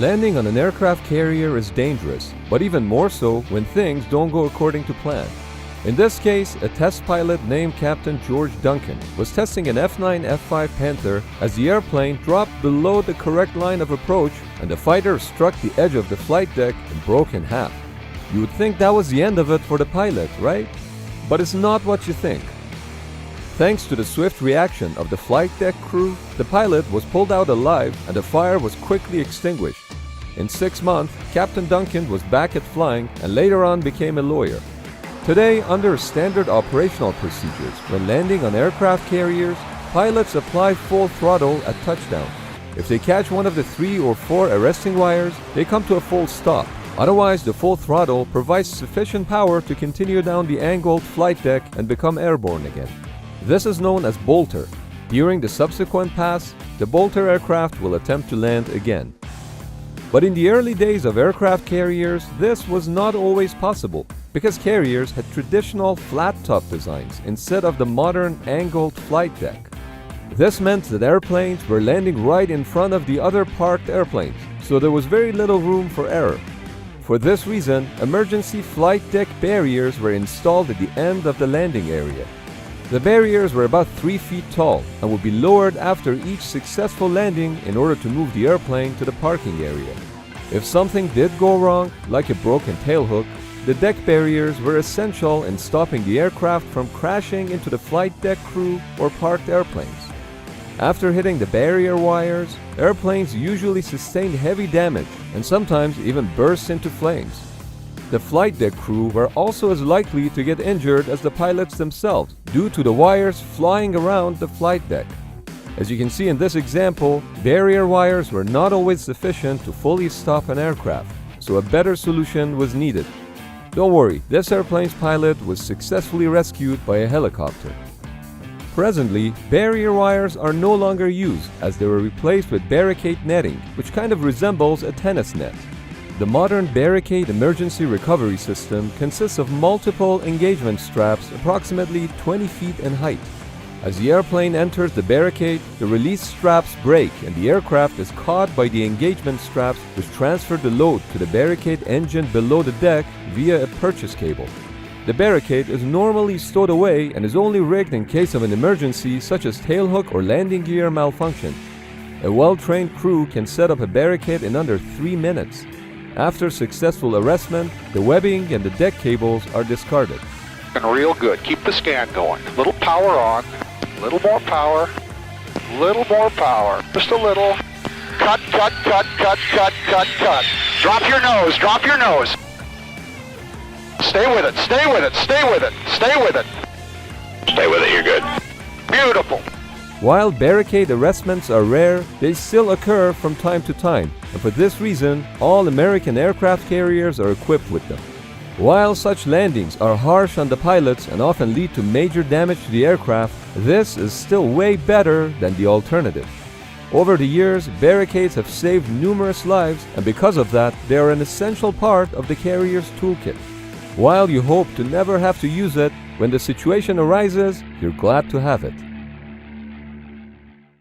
Landing on an aircraft carrier is dangerous, but even more so when things don't go according to plan. In this case, a test pilot named Captain George Duncan was testing an F-9F-5 Panther as the airplane dropped below the correct line of approach and the fighter struck the edge of the flight deck and broke in half. You would think that was the end of it for the pilot, right? But it's not what you think. Thanks to the swift reaction of the flight deck crew, the pilot was pulled out alive and the fire was quickly extinguished. In 6 months, Captain Duncan was back at flying and later on became a lawyer. Today, under standard operational procedures, when landing on aircraft carriers, pilots apply full throttle at touchdown. If they catch one of the 3 or 4 arresting wires, they come to a full stop. Otherwise, the full throttle provides sufficient power to continue down the angled flight deck and become airborne again. This is known as bolter. During the subsequent pass, the bolter aircraft will attempt to land again. But in the early days of aircraft carriers, this was not always possible because carriers had traditional flat-top designs instead of the modern angled flight deck. This meant that airplanes were landing right in front of the other parked airplanes, so there was very little room for error. For this reason, emergency flight deck barriers were installed at the end of the landing area. The barriers were about 3 feet tall and would be lowered after each successful landing in order to move the airplane to the parking area. If something did go wrong, like a broken tailhook, the deck barriers were essential in stopping the aircraft from crashing into the flight deck crew or parked airplanes. After hitting the barrier wires, airplanes usually sustained heavy damage and sometimes even burst into flames. The flight deck crew were also as likely to get injured as the pilots themselves due to the wires flying around the flight deck. As you can see in this example, barrier wires were not always sufficient to fully stop an aircraft, so a better solution was needed. Don't worry, this airplane's pilot was successfully rescued by a helicopter. Presently, barrier wires are no longer used as they were replaced with barricade netting, which kind of resembles a tennis net. The modern barricade emergency recovery system consists of multiple engagement straps approximately 20 feet in height. As the airplane enters the barricade, the release straps break and the aircraft is caught by the engagement straps which transfer the load to the barricade engine below the deck via a purchase cable. The barricade is normally stowed away and is only rigged in case of an emergency such as tailhook or landing gear malfunction. A well-trained crew can set up a barricade in under 3 minutes. After successful arrestment, the webbing and the deck cables are discarded. Real good. Keep the scan going. Little power on. Little more power. Little more power. Just a little. Cut, cut, cut, cut, cut, cut, cut. Drop your nose. Drop your nose. Stay with it. Stay with it. Stay with it. Stay with it. Stay with it. You're good. Beautiful. While barricade arrestments are rare, they still occur from time to time, and for this reason, all American aircraft carriers are equipped with them. While such landings are harsh on the pilots and often lead to major damage to the aircraft, this is still way better than the alternative. Over the years, barricades have saved numerous lives, and because of that, they are an essential part of the carrier's toolkit. While you hope to never have to use it, when the situation arises, you're glad to have it.